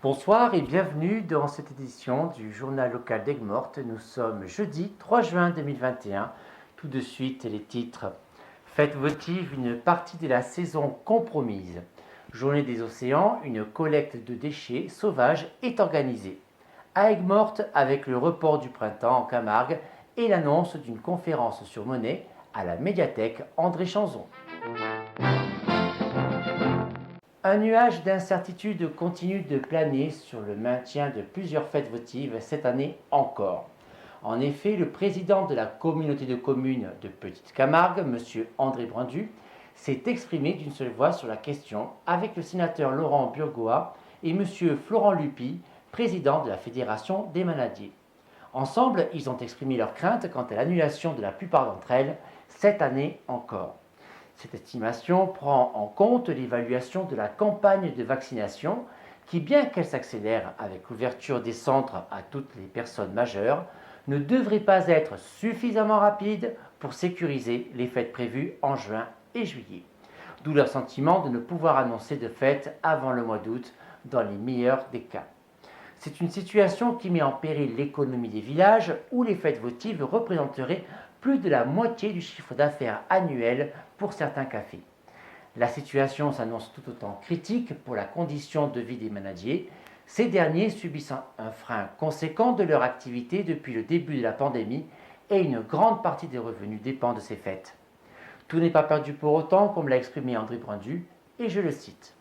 Bonsoir et bienvenue dans cette édition du journal local d'Aigues-Mortes. Nous sommes jeudi 3 juin 2021. Tout de suite les titres. Fête votive, une partie de la saison compromise. Journée des océans, une collecte de déchets sauvages est organisée. À Aigues-Mortes, avec le report du printemps en Camargue et l'annonce d'une conférence sur Monet à la médiathèque André Chanzon. Un nuage d'incertitude continue de planer sur le maintien de plusieurs fêtes votives cette année encore. En effet, le président de la communauté de communes de Petite Camargue, M. André Brandu, s'est exprimé d'une seule voix sur la question avec le sénateur Laurent Burgoa et M. Florent Lupi, président de la Fédération des Manadiers. Ensemble, ils ont exprimé leurs craintes quant à l'annulation de la plupart d'entre elles cette année encore. Cette estimation prend en compte l'évaluation de la campagne de vaccination qui, bien qu'elle s'accélère avec l'ouverture des centres à toutes les personnes majeures, ne devrait pas être suffisamment rapide pour sécuriser les fêtes prévues en juin et juillet. D'où leur sentiment de ne pouvoir annoncer de fêtes avant le mois d'août dans les meilleurs des cas. C'est une situation qui met en péril l'économie des villages où les fêtes votives représenteraient plus de la moitié du chiffre d'affaires annuel pour certains cafés. La situation s'annonce tout autant critique pour la condition de vie des manadiers, ces derniers subissant un frein conséquent de leur activité depuis le début de la pandémie et une grande partie des revenus dépend de ces fêtes. Tout n'est pas perdu pour autant, comme l'a exprimé André Brandu, et je le cite.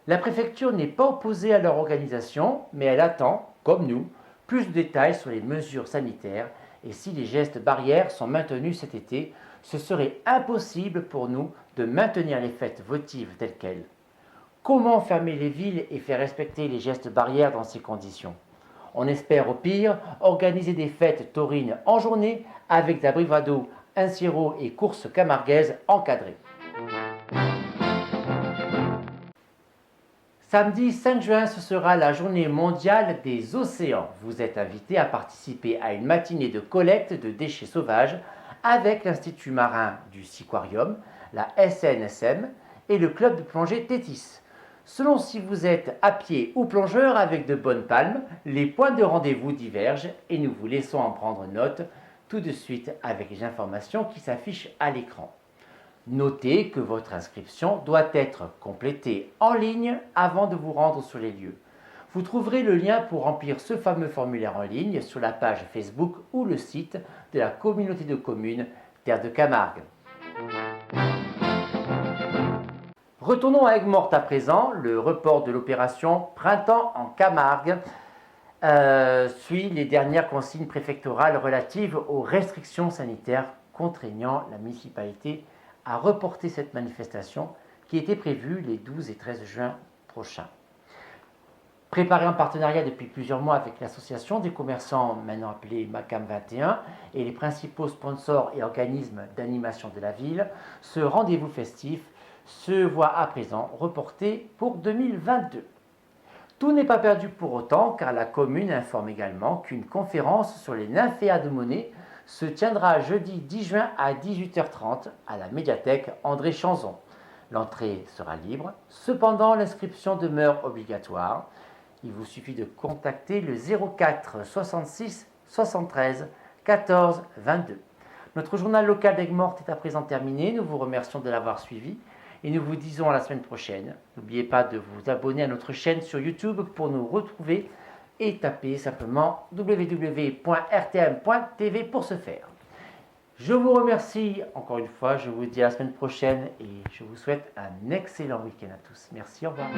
La préfecture n'est pas opposée à leur organisation, mais elle attend, comme nous, plus de détails sur les mesures sanitaires et si les gestes barrières sont maintenus cet été, ce serait impossible pour nous de maintenir les fêtes votives telles quelles. Comment fermer les villes et faire respecter les gestes barrières dans ces conditions? On espère au pire organiser des fêtes taurines en journée avec des bravado, un sirop et courses camarguaises encadrées. Samedi 5 juin, ce sera la journée mondiale des océans. Vous êtes invité à participer à une matinée de collecte de déchets sauvages avec l'Institut marin du Siquarium, la SNSM et le club de plongée Tétis. Selon si vous êtes à pied ou plongeur avec de bonnes palmes, les points de rendez-vous divergent et nous vous laissons en prendre note tout de suite avec les informations qui s'affichent à l'écran. Notez que votre inscription doit être complétée en ligne avant de vous rendre sur les lieux. Vous trouverez le lien pour remplir ce fameux formulaire en ligne sur la page Facebook ou le site de la communauté de communes Terre de Camargue. Retournons à Aigues-Mortes à présent. Le report de l'opération Printemps en Camargue suit les dernières consignes préfectorales relatives aux restrictions sanitaires contraignant la municipalité à reporter cette manifestation qui était prévue les 12 et 13 juin prochains. Préparée en partenariat depuis plusieurs mois avec l'association des commerçants, maintenant appelée MACAM 21, et les principaux sponsors et organismes d'animation de la ville, ce rendez-vous festif se voit à présent reporté pour 2022. Tout n'est pas perdu pour autant car la commune informe également qu'une conférence sur les nymphéas de Monet se tiendra jeudi 10 juin à 18h30 à la médiathèque André Chanzon. L'entrée sera libre, cependant l'inscription demeure obligatoire. Il vous suffit de contacter le 04 66 73 14 22. Notre journal local d'Aigues-Mortes est à présent terminé. Nous vous remercions de l'avoir suivi et nous vous disons à la semaine prochaine. N'oubliez pas de vous abonner à notre chaîne sur YouTube pour nous retrouver et tapez simplement www.rtm.tv pour ce faire. Je vous remercie encore une fois, je vous dis à la semaine prochaine et je vous souhaite un excellent week-end à tous. Merci, au revoir.